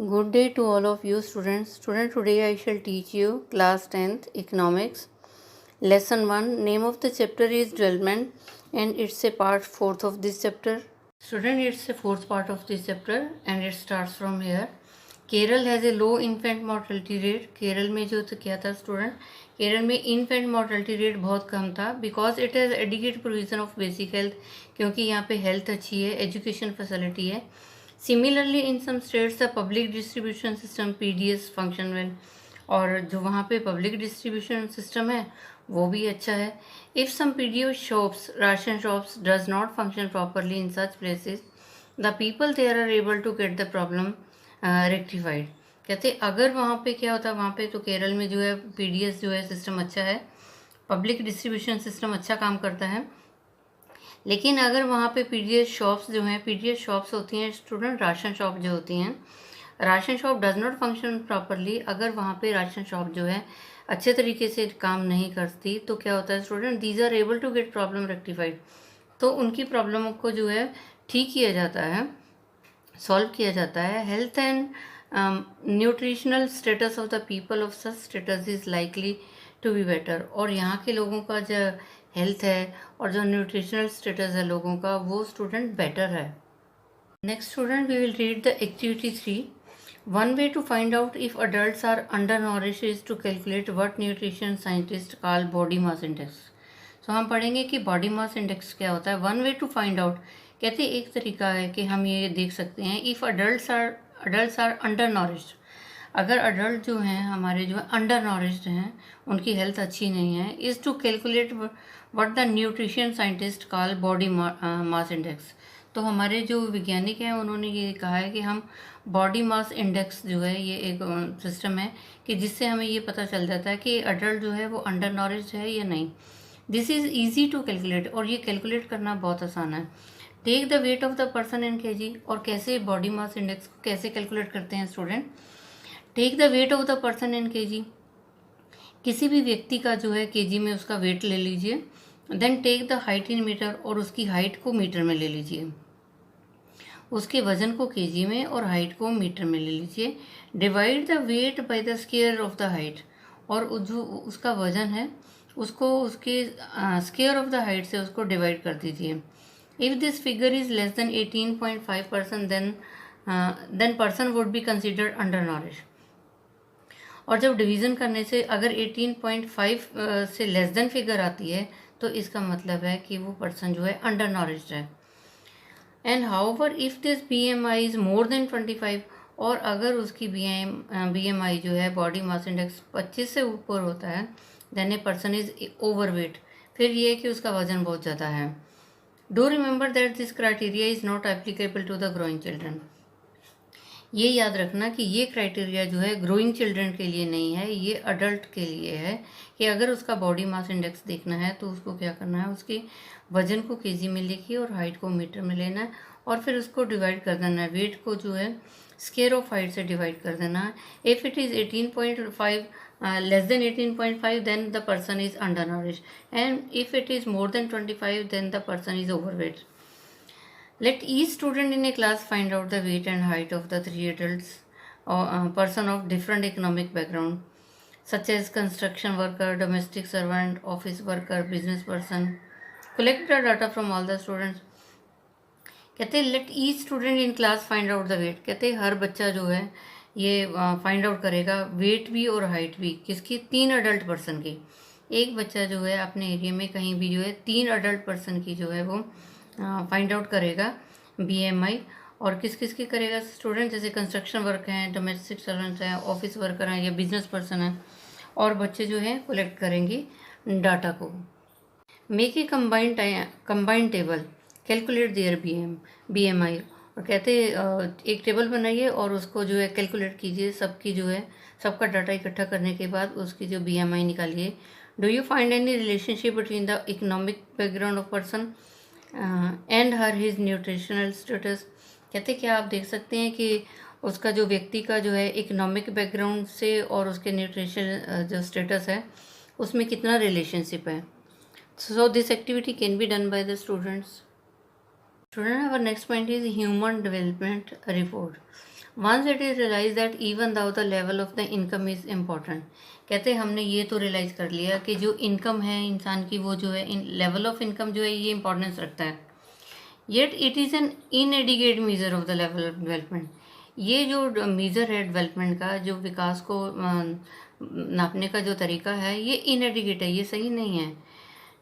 Good day to all of you students. Today I shall teach you class 10th economics. Lesson 1. Name of the chapter is development and it's a part 4th of this chapter. Student, it's a 4th part of this chapter and it starts from here. Kerala has a low infant mortality rate. Kerala में जो तो क्या था student, Kerala में infant mortality rate बहुत कम था because it has adequate provision of basic health, क्योंकि यहाँ पे हेल्थ अच्छी है, एजुकेशन फैसिलिटी है. Similarly in some states the public distribution system PDS function well, और जो वहाँ पे पब्लिक डिस्ट्रीब्यूशन सिस्टम है वो भी अच्छा है. If some PDS shops, ration shops does not function properly in such places, the people there are able to get the problem rectified. कहते अगर वहाँ पे क्या होता है, वहाँ पे तो केरल में जो है PDS जो है सिस्टम अच्छा है, पब्लिक डिस्ट्रीब्यूशन सिस्टम अच्छा काम करता है. लेकिन अगर वहाँ पे PDS शॉप्स जो हैं, PDS शॉप्स होती हैं स्टूडेंट, राशन शॉप जो होती हैं, ration shop does not function properly. अगर वहाँ पे राशन शॉप जो है अच्छे तरीके से काम नहीं करती तो क्या होता है student, these are able to get problem rectified. तो उनकी प्रॉब्लमों को जो है ठीक किया जाता है, सॉल्व किया जाता है. Health and nutritional status of the people of such states is likely to be better. और यहाँ के लोगों का जो हेल्थ है और जो न्यूट्रिशनल स्टेटस है लोगों का, वो स्टूडेंट बेटर है. Next student, we will read the activity 3. One way to find out if adults are under nourish is to calculate what nutrition scientist call body mass index. So हम पढ़ेंगे कि body mass index क्या होता है. One way to find out कहते एक तरीका है कि हम ये देख सकते हैं, इफ़ अडल्ट्स आर अंडर नॉरिश्ड, अगर अडल्ट जो हैं हमारे जो अंडर नॉरिश्ड हैं, उनकी हेल्थ अच्छी नहीं है, is to calculate what the nutrition scientist call body mass index. तो हमारे जो वैज्ञानिक हैं उन्होंने ये कहा है कि हम बॉडी मास इंडेक्स जो है ये एक सिस्टम है कि जिससे हमें ये पता चल जाता है कि अडल्ट जो है वो अंडर नॉरिश्ड है या नहीं. This is easy to calculate, और ये कैलकुलेट करना बहुत आसान है. Take the weight of the person in kg. और कैसे बॉडी मास इंडेक्स को कैसे कैलकुलेट करते हैं student, take the weight of the person in kg. किसी भी व्यक्ति का जो है kg में उसका वेट ले लीजिए. Then take the height in metre, और उसकी हाइट को मीटर में ले लीजिए. उसके वजन को kg में और हाइट को मीटर में ले लीजिए. Divide the weight by the square of the height, और जो उसका वजन है उसको उसके स्क्वायर ऑफ द हाइट से उसको डिवाइड कर दीजिए. If this figure is less than 18.5%, then person would be considered undernourished. और जब डिवीज़न करने से अगर 18.5 से लेस देन फिगर आती है तो इसका मतलब है कि वो पर्सन जो है अंडर नॉरिश्ड है. And however if this BMI is more than 25, और अगर उसकी BMI जो है बॉडी मास इंडेक्स 25 से ऊपर होता है, then a person is overweight. फिर ये है कि उसका वजन बहुत ज़्यादा है. Do remember that this criteria is not applicable to the growing children. ये याद रखना कि ये क्राइटेरिया जो है ग्रोइंग चिल्ड्रन के लिए नहीं है, ये अडल्ट के लिए है. कि अगर उसका बॉडी मास इंडेक्स देखना है तो उसको क्या करना है, उसके वजन को kg में लिखिए और हाइट को मीटर में लेना है, और फिर उसको डिवाइड कर देना है. वेट को जो है स्क्वायर ऑफ हाइट से डिवाइड कर देना है. If it is 18.5 less than 18.5, then the person is undernourished, and if it is more than 25, then the person is overweight. Let each student in a class find out the weight and height of the 3 adults or person of different economic background, such as construction worker, domestic servant, office worker, business person. Collect the data from all the students. कहते हैं let each student in class find out the weight. कहते हैं हर बच्चा जो है ये find out करेगा wait भी और हाइट भी, किसकी, 3 अडल्ट पर्सन की. एक बच्चा जो है अपने एरिया में कहीं भी जो है 3 अडल्ट पर्सन की जो है वो फाइंड आउट करेगा BMI. और किस किस की करेगा स्टूडेंट, जैसे कंस्ट्रक्शन वर्क हैं, डोमेस्टिक सर्वेंट्स हैं, ऑफिस वर्कर हैं या बिजनेस पर्सन हैं. और बच्चे जो हैं कलेक्ट करेंगे डाटा को. Make a combined table, calculate their BMI. और कहते एक टेबल बनाइए और उसको जो है कैलकुलेट कीजिए, सबकी जो है सबका डाटा इकट्ठा करने के बाद उसकी जो BMI निकालिए. Do you find any relationship between the economic background of person and her his nutritional status. कहते क्या आप देख सकते हैं कि उसका जो व्यक्ति का जो है इकोनॉमिक बैकग्राउंड से और उसके न्यूट्रिशन जो स्टेटस है उसमें कितना रिलेशनशिप है. So this activity can be done by the students. Student, our next point is human development report. Once it is realise that even though the level of the income is important, कहते हमने ये तो realise कर लिया कि जो income है इंसान की वो जो है लेवल ऑफ इनकम जो है ये इंपॉर्टेंस रखता है, yet it is an inadequate measure of the level of development. ये जो मीज़र है डेवलपमेंट का, जो विकास को नापने का जो तरीका है ये इनएडिकेट है, ये सही नहीं है।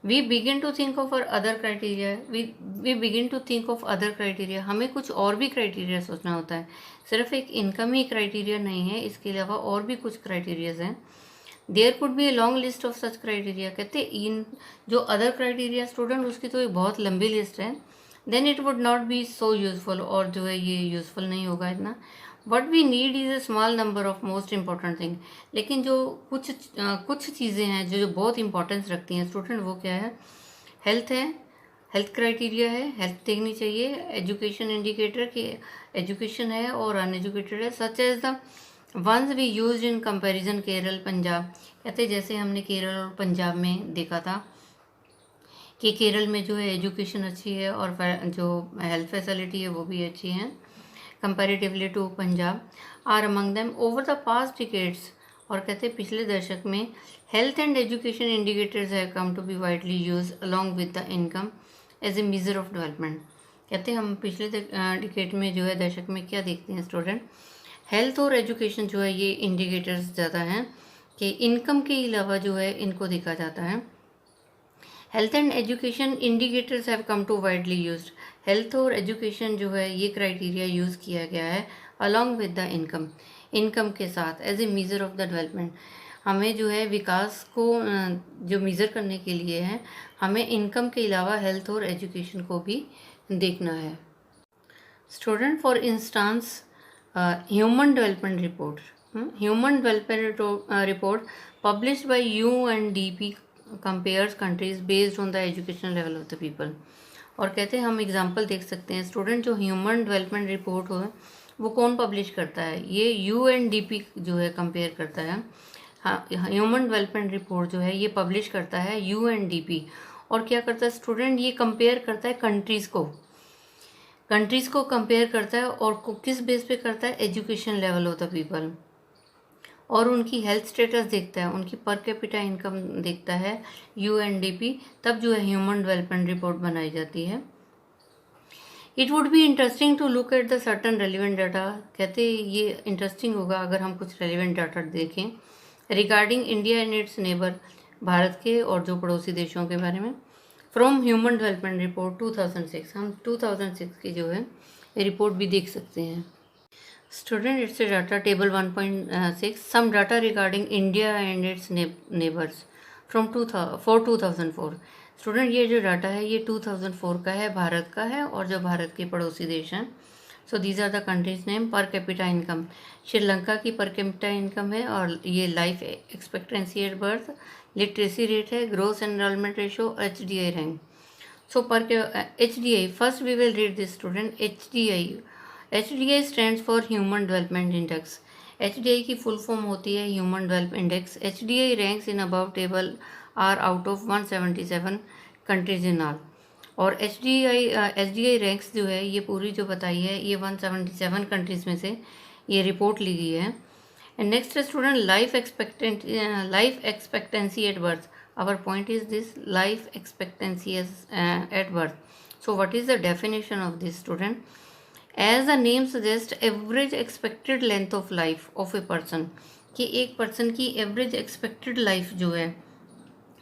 We begin to think of other criteria, we begin to think of other criteria, हमें कुछ और भी क्राइटेरिया सोचना होता है, सिर्फ एक इनकम ही क्राइटेरिया नहीं है, इसके अलावा और भी कुछ क्राइटेरियाज हैं। There could be a long list of such criteria, कहते इन जो अदर क्राइटेरिया स्टूडेंट उसकी तो एक बहुत लंबी लिस्ट है, then it would not be so useful, और जो है ये यूजफुल नहीं होगा इतना। What we need is a small number of most important thing, लेकिन जो कुछ चीज़ें हैं जो बहुत इंपॉर्टेंस रखती हैं स्टूडेंट, वो क्या है? हेल्थ है, हेल्थ क्राइटेरिया है, हेल्थ देखनी चाहिए। एजुकेशन इंडिकेटर की एजुकेशन है और अनएजुकेटेड है, such as the ones we use in comparison Kerala Punjab, कहते जैसे हमने केरल और पंजाब में देखा था कि केरल में जो है एजुकेशन अच्छी है और जो हेल्थ फैसिलिटी है वो भी अच्छी है comparatively to Punjab, are among them over the past decades. और कहते पिछले दशक में health and education indicators have come to be widely use along with the income as a measure of development. कहते हम पिछले डिकेड में जो है दशक में क्या देखते हैं स्टूडेंट, हेल्थ और एजुकेशन जो है ये इंडिकेटर्स ज़्यादा हैं कि इनकम के अलावा जो है इनको देखा जाता है। Health and education indicators have come to widely used, health और एजुकेशन जो है ये क्राइटेरिया यूज़ किया गया है अलॉन्ग विद द इनकम के साथ as a measure of the development. हमें जो है विकास को जो मेज़र करने के लिए है, हमें इनकम के अलावा हेल्थ और एजुकेशन को भी देखना है। Student for instance human development report published by UNDP compares countries based on the education level of the people. और कहते हैं हम एग्जांपल देख सकते हैं स्टूडेंट, जो ह्यूमन डेवलपमेंट रिपोर्ट हो वो कौन पब्लिश करता है? ये UNDP जो है कंपेयर करता है। हाँ, ह्यूमन डेवलपमेंट रिपोर्ट जो है ये पब्लिश करता है UNDP। और क्या करता है स्टूडेंट, ये कंपेयर करता है कंट्रीज़ को कंपेयर करता है, और किस बेस पे करता है? Education level of the people, और उनकी हेल्थ स्टेटस देखता है, उनकी पर कैपिटा इनकम देखता है UNDP, तब जो है ह्यूमन डेवलपमेंट रिपोर्ट बनाई जाती है। It would be interesting to look at the certain relevant data, कहते ये इंटरेस्टिंग होगा अगर हम कुछ रेलिवेंट डाटा देखें regarding India and its neighbour, Bharat के और जो पड़ोसी देशों के बारे में। फ्रॉम ह्यूमन डेवलपमेंट रिपोर्ट 2006, हम 2006 की जो है रिपोर्ट भी देख सकते हैं। Student, it's a data table 1.6 some data regarding India and its neighbours from 2004। Student, ये जो डाटा है ये 2004 का है, भारत का है और जो भारत के पड़ोसी देश हैं। So these are the countries name. Per capita income, Sri Lanka की पर कैपिटा इनकम है, और ये life expectancy at birth, literacy rate है, gross enrolment ratio, HDI rank. So per HDI, first we will read this student. HDI stands for human development index. HDI की full form होती है human development index. HDI ranks in above table are out of 177 countries in all. और HDI ranks जो है ये पूरी जो बताई है ये 177 कंट्रीज़ में से ये रिपोर्ट ली गई है। एंड नेक्स्ट है student life expectancy at birth. Our point is this, life expectancy at birth. So what is the definition of this student? As the name suggest, average expected length of life of a person, कि एक person की average expected life जो है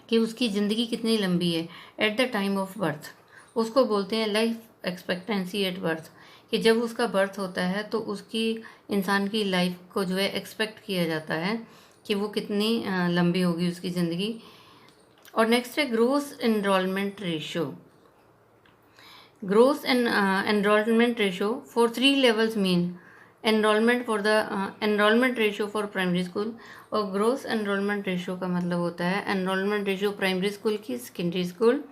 कि उसकी ज़िंदगी कितनी लंबी है at the time of birth, उसको बोलते हैं लाइफ एक्सपेक्टेंसी एट बर्थ। कि जब उसका बर्थ होता है तो उसकी इंसान की लाइफ को जो है एक्सपेक्ट किया जाता है कि वो कितनी लंबी होगी उसकी ज़िंदगी। और नेक्स्ट है gross enrolment ratio. Gross enrolment ratio for 3 levels mean enrolment ratio for primary school. और ग्रोस एनरोलमेंट रेशो का मतलब होता है एनरोलमेंट रेशो प्राइमरी स्कूल की, secondary school,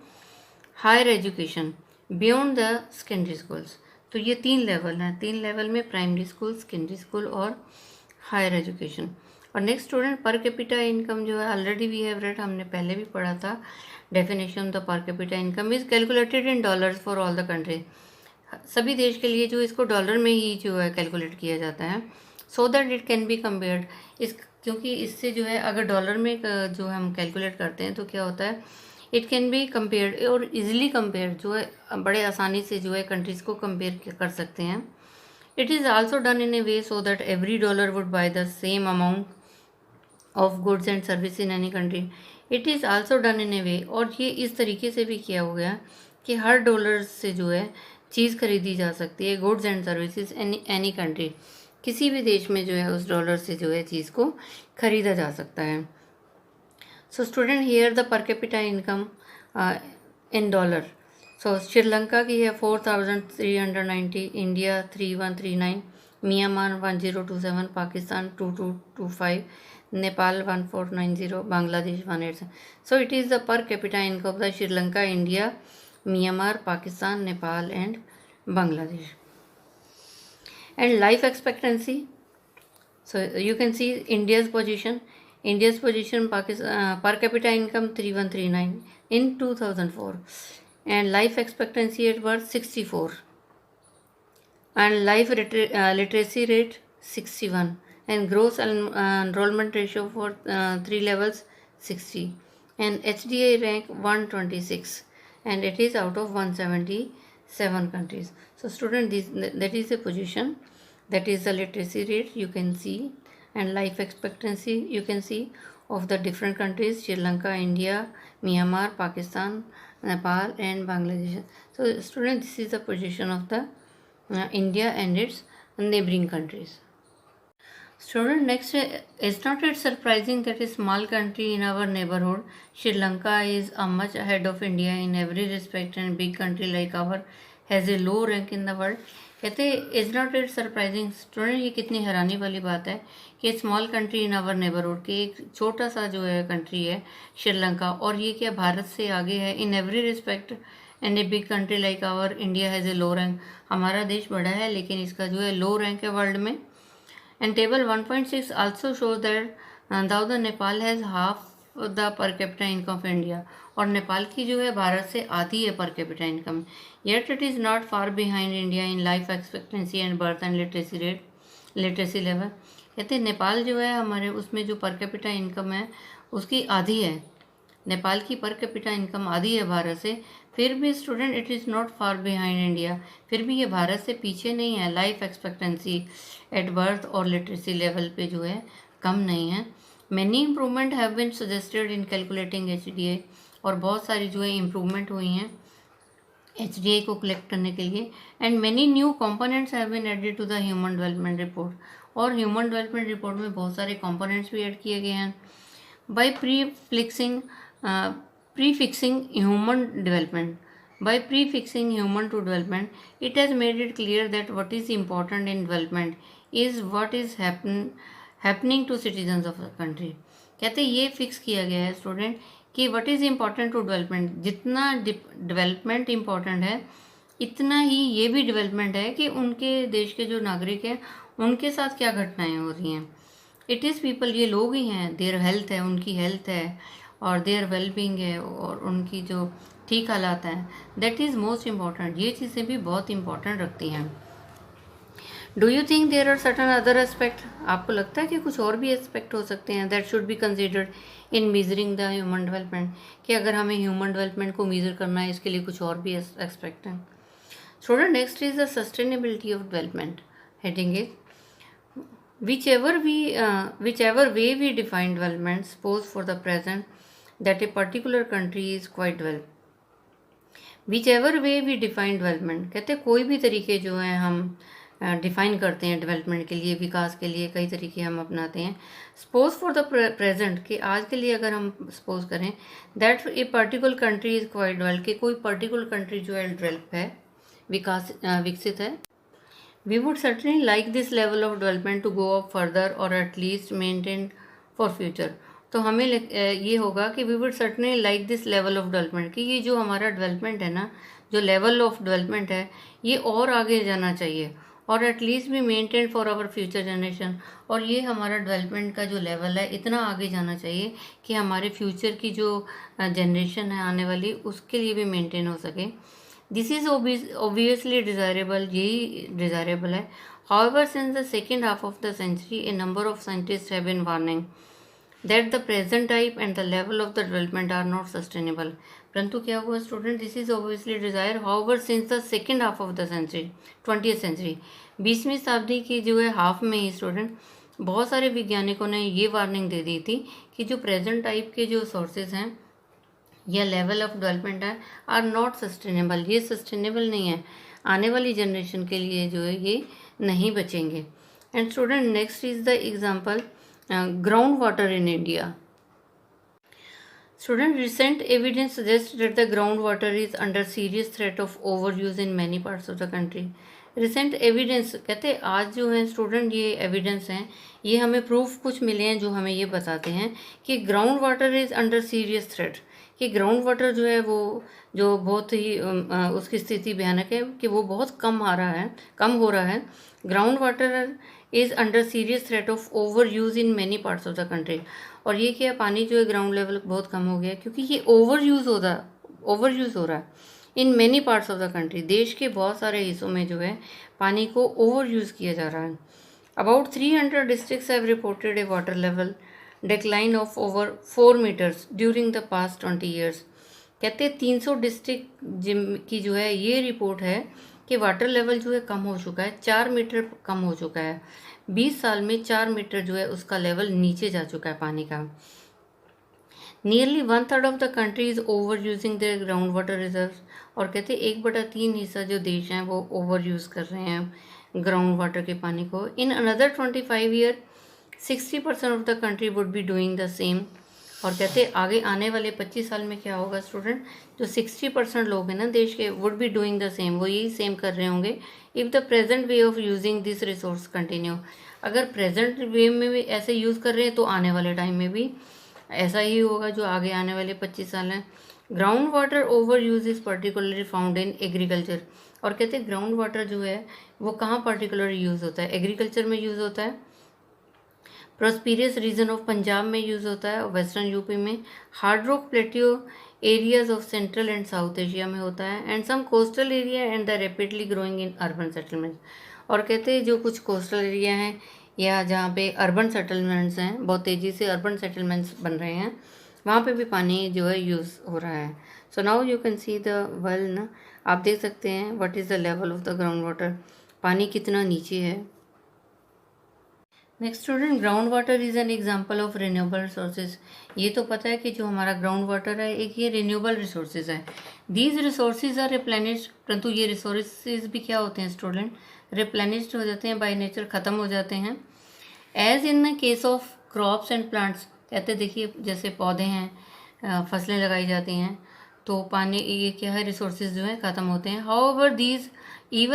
higher education beyond the secondary schools. तो ये 3 लेवल हैं, 3 लेवल में प्राइमरी स्कूल, सेकेंडरी स्कूल और हायर एजुकेशन। और next student, per capita income जो है ऑलरेडी वी हैव रेड, हमने पहले भी पढ़ा था। Definition the per capita income is calculated in dollars for all the country. सभी देश के लिए जो इसको डॉलर में ही जो है कैलकुलेट किया जाता है, so that it can be compared. क्योंकि इससे जो है अगर डॉलर में जो हम कैलकुलेट करते हैं तो क्या होता है, इट कैन बी कंपेयर्ड और इजीली कंपेयर, जो है बड़े आसानी से जो है कंट्रीज़ को कंपेयर कर सकते हैं। It is also done in a way so that every dollar would buy the same amount of goods and service in any country. It is also done in a way, और ये इस तरीके से भी किया हुआ है कि हर डॉलर से जो है चीज़ खरीदी जा सकती है, goods and services any country, किसी भी देश में जो है उस डॉलर से जो है चीज़ को खरीदा जा सकता है। So student, here the per capita income in dollar. So Sri Lanka की है 4390, India 3139, Myanmar 1027, Pakistan 2225, Nepal 1490, Bangladesh 187। So it is the per capita income of the Sri Lanka, India, Myanmar, Pakistan, Nepal and Bangladesh. And life expectancy, so you can see India's position per capita income 3139 in 2004, and life expectancy at birth 64, and life literacy rate 61, and gross enrollment ratio for 3 levels 60, and HDI rank 126, and it is out of 177 countries. So student, that is the position, that is the literacy rate you can see, and life expectancy you can see of the different countries: Sri Lanka, India, Myanmar, Pakistan, Nepal and Bangladesh. So student, this is the position of the India and its neighboring countries. Student, next, is not it surprising that a small country in our neighborhood, Sri Lanka, is much ahead of India in every respect, and big country like our has a low rank in the world? कहते is not it surprising. Student, ये कितनी हैरानी वाली बात है कि small country in our neighbourhood, के एक छोटा सा जो है कंट्री है श्रीलंका, और ये क्या भारत से आगे है in every respect, and a big country like our India has a low rank. हमारा देश बड़ा है लेकिन इसका जो है लो रैंक है वर्ल्ड में। And table 1.6 also shows that though the Nepal has half the per capita income of India, और नेपाल की जो है भारत से आधी है पर capita income. Yet it is not far behind India in life expectancy and birth and literacy level. कहते हैं नेपाल जो है हमारे उसमें जो पर कैपिटा इनकम है उसकी आधी है, नेपाल की पर कैपिटा इनकम आधी है भारत से, फिर भी student it is not far behind India, फिर भी ये भारत से पीछे नहीं है। लाइफ एक्सपेक्टेंसी एट बर्थ और लिटरेसी लेवल पे जो है कम नहीं है। Many improvement have been suggested in calculating HDI, और बहुत सारी जो है इम्प्रूवमेंट हुई हैं HDI को कलेक्ट करने के लिए। And many new components have been added to the human development report, और ह्यूमन डेवलपमेंट रिपोर्ट में बहुत सारे कंपोनेंट्स भी ऐड किए गए हैं। By prefixing human development, to development, it has made it clear that what is important in development is what is happening to citizens of the country। कहते हैं ये फिक्स किया गया है स्टूडेंट कि what is important to development, जितना development important है इतना ही ये भी डेवलपमेंट है कि उनके देश के जो नागरिक हैं उनके साथ क्या घटनाएं हो रही हैं। इट इज़ पीपल, ये लोग ही हैं, देयर हेल्थ है, उनकी हेल्थ है और देयर वेलबींग है और उनकी जो ठीक हालात हैं, दैट इज़ मोस्ट इम्पॉर्टेंट। ये चीज़ें भी बहुत इम्पॉर्टेंट रखती हैं। Do you think there are certain other aspect, आपको लगता है कि कुछ और भी एस्पेक्ट हो सकते हैं that should be considered in measuring the human development, कि अगर हमें ह्यूमन डेवलपमेंट को मेजर करना है इसके लिए कुछ और भी एस्पेक्ट हैं। Student, next is the sustainability of development. Heading is whichever way we define development, suppose for the present that a particular country is quite well, whichever way we define development, कहते हैं कोई भी तरीके जो हैं हम define करते हैं डेवलपमेंट के लिए, विकास के लिए कई तरीके हम अपनाते हैं। सपोज फॉर द प्रेजेंट, कि आज के लिए अगर हम सपोज करें that a particular country is quite develop, कि कोई पर्टिकुलर कंट्री जो है डेवलप है, विकसित है। We would certainly like this level of development to go up further or at least maintain for future। तो हमें ये होगा कि we would certainly like this level of development, कि ये जो हमारा डेवलपमेंट है ना, जो लेवल ऑफ डेवलपमेंट है ये और आगे जाना चाहिए, और एटलीस्ट भी maintain for our future generation, और ये हमारा डेवलपमेंट का जो लेवल है इतना आगे जाना चाहिए कि हमारे फ्यूचर की जो जनरेशन है आने वाली उसके लिए भी मेंटेन हो सके। दिस इज ऑब्वियसली डिजायरेबल, यही डिजायरेबल है. However, since the second half of the century, a number of scientists have been warning that the present type and the level of the development are not sustainable. परंतु क्या हुआ student, this is obviously desire. However since the second half of the century, 20th century, 20वीं शताब्दी की जो है half में ही student बहुत सारे वैज्ञानिकों ने ये वार्निंग दे दी थी कि जो प्रेजेंट टाइप के जो सोर्सेज हैं या लेवल ऑफ डेवलपमेंट है आर नॉट सस्टेनेबल, ये सस्टेनेबल नहीं है, आने वाली जनरेशन के लिए जो है ये नहीं बचेंगे. And student next is the example ground water in India. Student recent evidence suggest that the ground water is under serious threat of over use in many parts of the country. Recent evidence कहते हैं आज जो है student ये evidence हैं, ये हमें proof कुछ मिले हैं जो हमें ये बताते हैं कि ground water is under serious threat, कि ग्राउंड वाटर जो है वो जो बहुत ही उसकी स्थिति भयानक है कि वो बहुत कम हो रहा है. Ground water is under serious threat of over use in many parts of the country. और ये क्या, पानी जो है ग्राउंड लेवल बहुत कम हो गया क्योंकि ये ओवर यूज हो रहा है in many parts of the country. देश के बहुत सारे हिस्सों में जो है पानी को ओवर यूज किया जा रहा है. About 300 districts have reported a water level decline of over 4 metres during the past 20 years. कहते हैं 300 डिस्ट्रिक्ट की जो है ये रिपोर्ट है कि वाटर लेवल जो है कम हो चुका है, 4 मीटर कम हो चुका है. 20 साल में 4 मीटर जो है उसका लेवल नीचे जा चुका है पानी का. Nearly 1/3 of the country is over using their ground water reserve. और कहते हैं 1/3 हिस्सा जो देश हैं वो ओवर यूज कर रहे हैं ग्राउंड वाटर के पानी को. In another 25 year 60% of the country would be doing the same. और कहते हैं आगे आने वाले 25 साल में क्या होगा स्टूडेंट, जो 60% लोग हैं ना देश के would be doing the same, वो यही सेम कर रहे होंगे. If the present way of using this resource continue, अगर प्रेजेंट वे में भी ऐसे यूज़ कर रहे हैं तो आने वाले टाइम में भी ऐसा ही होगा जो आगे आने वाले 25 साल हैं. Ground water over use is particularly found in agriculture. और कहते हैं ग्राउंड वाटर जो है वो कहाँ पर्टिकुलरली यूज़ होता है, एग्रीकल्चर में यूज़ होता है. प्रोस्पीरियस रीजन ऑफ पंजाब में यूज़ होता है और वेस्टर्न यूपी में. Hard rock plateau areas of central and south Asia में होता है. And some coastal area and the rapidly growing in urban settlement. और कहते हैं जो कुछ कोस्टल एरिया हैं या जहाँ पे अर्बन सेटलमेंट्स हैं, बहुत तेज़ी से अर्बन सेटलमेंट्स बन रहे हैं, वहाँ पे भी पानी जो है यूज़ हो रहा है. So now you can see the well ना, आप देख सकते हैं what is the level of the ground water, पानी कितना नीचे है. Next student, ground water is an example of renewable resources. ये तो पता है कि जो हमारा ग्राउंड वाटर है एक ये रिन्यूएबल रिसोर्सेज है. दीज रिसोर्सेज आर रिप्लेनिश्ड, परंतु ये रिसोर्सेज भी क्या होते हैं स्टूडेंट, रिप्लेनिश्ड हो जाते हैं, बाय नेचर ख़त्म हो जाते हैं. As in the case of crops and plants, कहते देखिए जैसे पौधे हैं, फसलें लगाई जाती हैं तो पानी ये क्या है, रिसोर्सेज जो है ख़त्म होते हैं. हाउएवर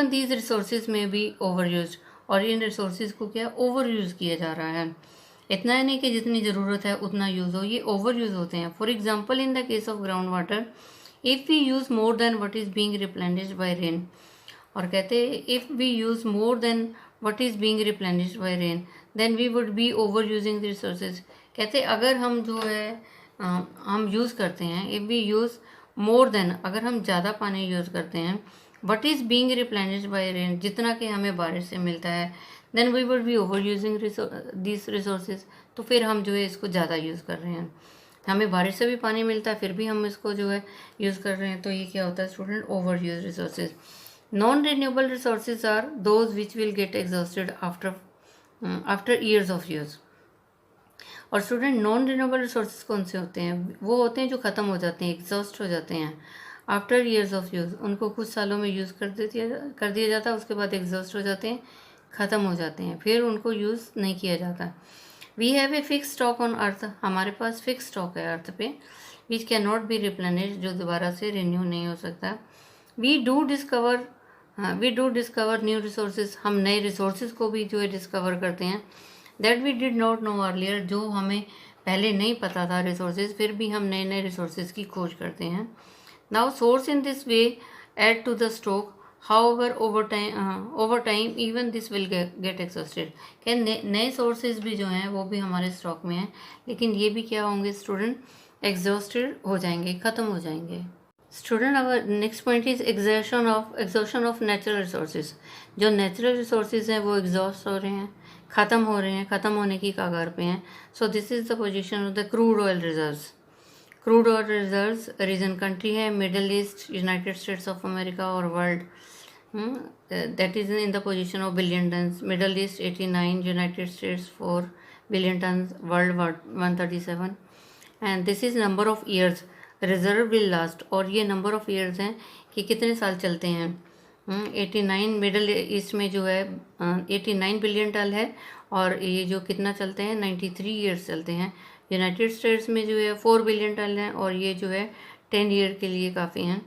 दीज रिसोर्सेज में बी ओवर यूज्ड, और इन रिसोर्सेज को क्या ओवर यूज़ किया जा रहा है. इतना ही नहीं कि जितनी ज़रूरत है उतना यूज़ हो, ये ओवर यूज़ होते हैं. For example in the case of ground water, if we use more than what is being replenished by rain. और कहते हैं if we use more than what is being replenished by rain then we would be over using the resources. कहते अगर हम जो है हम use करते हैं, if we use more than, अगर हम ज़्यादा पानी यूज़ करते हैं, what is being replenished by rain, जितना कि हमें बारिश से मिलता है, then we would be over using this resources. तो फिर हम जो है इसको ज़्यादा यूज़ कर रहे हैं. हमें बारिश से भी पानी मिलता है फिर भी हम इसको जो है यूज़ कर रहे हैं, तो ये क्या होता है student, over use resources. Non renewable resources are those which will get exhausted after years of use. और स्टूडेंट नॉन रिन्यूएबल रिसोर्सेज कौन से होते हैं, वो होते हैं जो ख़त्म हो जाते हैं, एग्जॉस्ट हो जाते हैं आफ्टर ईयर्स ऑफ यूज़. उनको कुछ सालों में यूज़ कर दिया जाता है, उसके बाद एग्जॉस्ट हो जाते हैं, ख़त्म हो जाते हैं, फिर उनको यूज़ नहीं किया जाता. We have a fix stock on earth, हमारे पास फिक्स स्टॉक है अर्थ पे, which can not be replenished, जो दोबारा से रिन्यू नहीं हो सकता. We do discover new resources, हम नए रिसोर्सेज को भी जो है डिस्कवर करते हैं. That we did not know earlier, जो हमें पहले नहीं पता था रिसोर्सेज, फिर भी हम नए नए रिसोर्सेज की खोज करते हैं. Now source in this way add to the stock, however over time even this will get exhausted. क्या नए सोर्सेज भी जो हैं वो भी हमारे स्टॉक में हैं, लेकिन ये भी क्या होंगे स्टूडेंट, एग्जॉस्टेड हो जाएंगे, ख़त्म हो जाएंगे. Student, our next point is exhaustion of natural resources. जो नेचुरल रिसोर्सेज हैं वो एग्जॉस्ट हो रहे हैं, ख़त्म हो रहे हैं, ख़त्म होने की कगार पे हैं। So this is the position of the crude oil reserves. Crude oil reserves region country है middle east, united states of America और world. That is in the position of billion tons. Middle east 89, united states 4 billion tons, world 137। And this is number of years reserve will last, और ये number of years हैं कि कितने साल चलते हैं। 89 middle east में जो है 89 बिलियन टन है, और ये जो कितना चलते हैं 93 ईयर्स चलते हैं। यूनाइटेड स्टेट्स में जो है 4 बिलियन टन है, और ये जो है 10 ईयर के लिए काफ़ी हैं।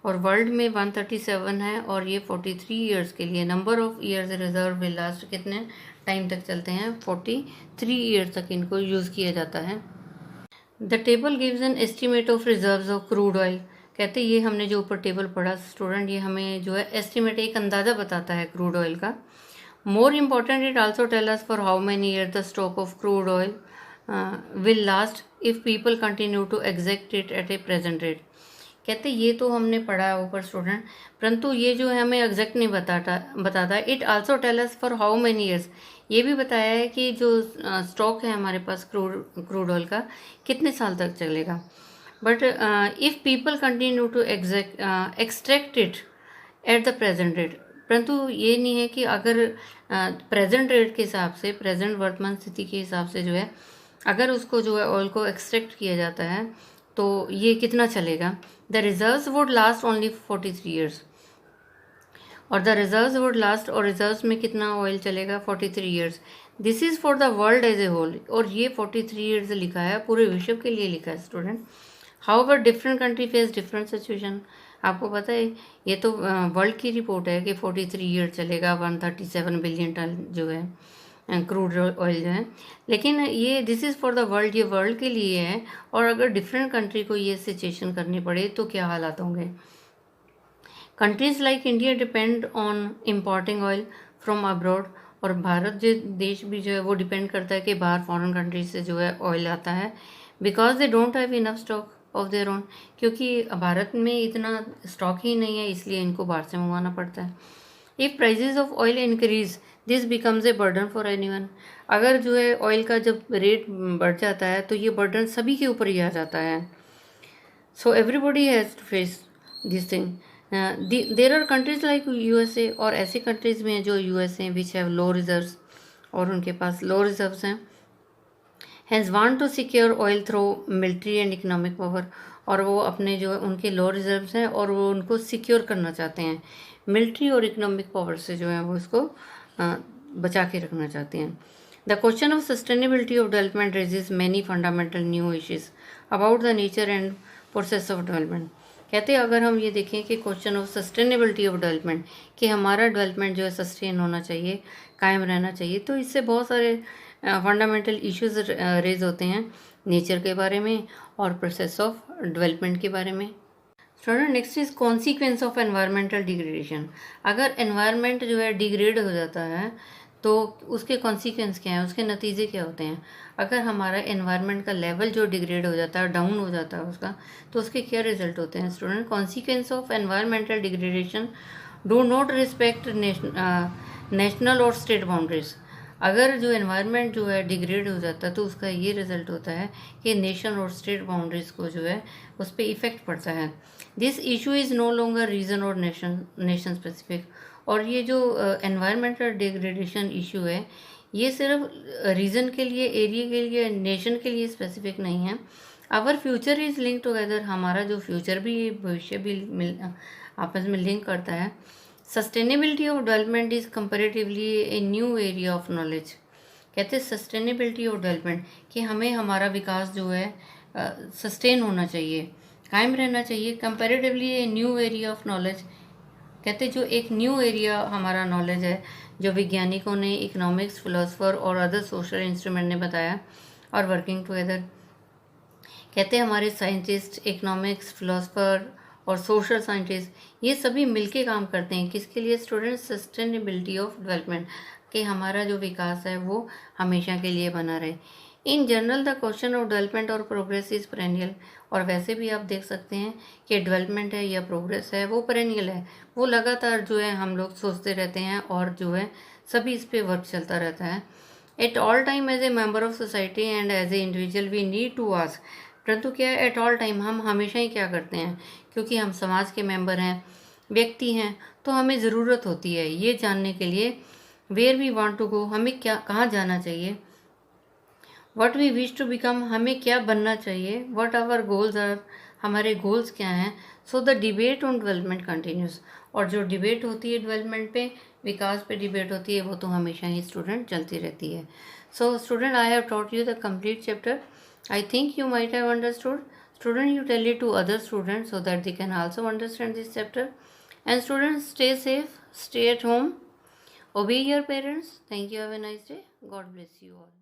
और वर्ल्ड में 137 है, और ये 43 ईयर्स के लिए। Number of years reserve will last कितने टाइम तक चलते हैं, 43 ईयर्स तक इनको यूज़ किया जाता है। The table gives an estimate of reserves of crude oil. कहते ये हमने जो ऊपर टेबल पढ़ा स्टूडेंट, ये हमें जो है एस्टीमेट, एक अंदाज़ा बताता है क्रूड ऑयल का। More important, it also tell us for how many year the stock of crude oil will last if people continue to exact it at a present rate. कहते ये तो हमने पढ़ा है ऊपर स्टूडेंट, परंतु ये जो है हमें एग्जैक्ट नहीं बताता। It also tell us for how many years, ये भी बताया है कि जो स्टॉक है हमारे पास क्रूड ऑयल का कितने साल तक चलेगा। But if people continue to extract it at the present rate, परंतु ये नहीं है कि अगर प्रेजेंट रेट के हिसाब से, प्रेजेंट वर्तमान स्थिति के हिसाब से जो है, अगर उसको जो है ऑयल को एक्सट्रैक्ट किया जाता है तो ये कितना चलेगा। The reserves would last only 43 years, और द रिजर्व्स वुड लास्ट, और रिजर्व्स में कितना ऑयल चलेगा 43 years. This is for the world as a whole, और ये 43 ईयर्स लिखा है, पूरे विश्व के लिए लिखा है student. However different country face different situation. आपको पता है ये तो वर्ल्ड की रिपोर्ट है कि 43 ईयर चलेगा, 137 बिलियन टन जो है क्रूड ऑयल जो है, लेकिन ये this is for the world, ये वर्ल्ड के लिए है। और अगर डिफरेंट कंट्री को ये सिचुएशन करनी पड़े तो क्या हालात होंगे। Countries like India depend on importing oil from abroad, और भारत जो देश भी जो है वो डिपेंड करता है कि बाहर फॉरेन कंट्रीज से जो है ऑयल आता है, because they don't have enough stock of their own, क्योंकि भारत में इतना स्टॉक ही नहीं है, इसलिए इनको बाहर से मंगवाना पड़ता है। If prizes of oil increase this becomes a burden for anyone. अगर जो है ऑयल का जब रेट बढ़ जाता है तो ये बर्डन सभी के ऊपर ही आ जाता है। So everybody has to face this thing. There are countries like USA, और ऐसी कंट्रीज़ में हैं जो USA which have low reserves, और उनके पास लो रिजर्व्स हैं। Has want to secure oil through military and economic power, और वो अपने जो है उनके लो रिजर्व्स हैं और वो उनको सिक्योर करना चाहते हैं, मिलिट्री और इकोनॉमिक पावर से जो है वो इसको बचा के रखना चाहते हैं। The question of sustainability of development raises many fundamental new issues about the nature and process of development. कहते हैं अगर हम ये देखें कि question of sustainability of development, कि हमारा डेवलपमेंट जो है सस्टेन होना चाहिए, कायम रहना चाहिए, तो इससे बहुत सारे फंडामेंटल इश्यूज रेज होते हैं नेचर के बारे में और प्रोसेस ऑफ डेवलपमेंट के बारे में। Student, next is consequence of environmental degradation. अगर एनवायरनमेंट जो है डिग्रेड हो जाता है तो उसके कॉन्सिक्वेंस क्या हैं, उसके नतीजे क्या होते हैं। अगर हमारा एनवायरनमेंट का लेवल जो डिग्रेड हो जाता है, डाउन हो जाता है उसका, तो उसके क्या रिजल्ट होते हैं student. Consequence of environmental degradation do not respect national और स्टेट बाउंड्रीज। अगर जो एनवायरनमेंट जो है डिग्रेड हो जाता है तो उसका ये रिजल्ट होता है कि नेशन और स्टेट बाउंड्रीज को जो है उस पर इफ़ेक्ट पड़ता है। This issue is no longer region और नेशन स्पेसिफिक। और ये जो एनवायरमेंटल डिग्रेडेशन इशू है ये सिर्फ रीजन के लिए, एरिया के लिए, नेशन के लिए स्पेसिफिक नहीं है। Our future is link together, हमारा जो फ्यूचर भी, भविष्य भी आपस में लिंक करता है। Sustainability of development is comparatively a new area of knowledge. कहते हैं सस्टेनेबिलिटी ऑफ डेवलपमेंट कि हमें हमारा विकास जो है सस्टेन होना चाहिए, कायम रहना चाहिए। Comparatively a new area of knowledge, कहते जो एक न्यू एरिया हमारा नॉलेज है, जो वैज्ञानिकों ने, इकोनॉमिक्स, फिलोसफर और अदर सोशल इंस्ट्रूमेंट ने बताया और वर्किंग टुगेदर। कहते हैं हमारे साइंटिस्ट, इकोनॉमिक्स, फिलोसफर और सोशल साइंटिस्ट ये सभी मिलके काम करते हैं किसके लिए स्टूडेंट, सस्टेनेबिलिटी ऑफ डेवलपमेंट, कि हमारा जो विकास है वो हमेशा के लिए बना रहे। In general the question of development और प्रोग्रेस इज पेरेनियल, और वैसे भी आप देख सकते हैं कि डेवलपमेंट है या प्रोग्रेस है वो पेरेनियल है, वो लगातार जो है हम लोग सोचते रहते हैं और जो है सभी इस पे वर्क चलता रहता है। At all time as a member of society and as a individual we need to ask, परंतु क्या है एट ऑल टाइम हम हमेशा ही क्या करते हैं, क्योंकि हम समाज के मेंबर हैं, व्यक्ति हैं, तो हमें ज़रूरत होती है ये जानने के लिए where we want to go, हमें क्या कहाँ जाना चाहिए, what we wish to become, हमें क्या बनना चाहिए, व्हाट आवर गोल्स आर, हमारे गोल्स क्या हैं। So the debate on development continues, और जो डिबेट होती है डेवलपमेंट पे, विकास पे डिबेट होती है, वो तो हमेशा ही स्टूडेंट चलती रहती है। So student I have taught you the complete chapter, I think you might have understood. Student, you tell it to other students so that they can also understand this chapter. And students, stay safe, stay at home, obey your parents. Thank you. Have a nice day. God bless you all.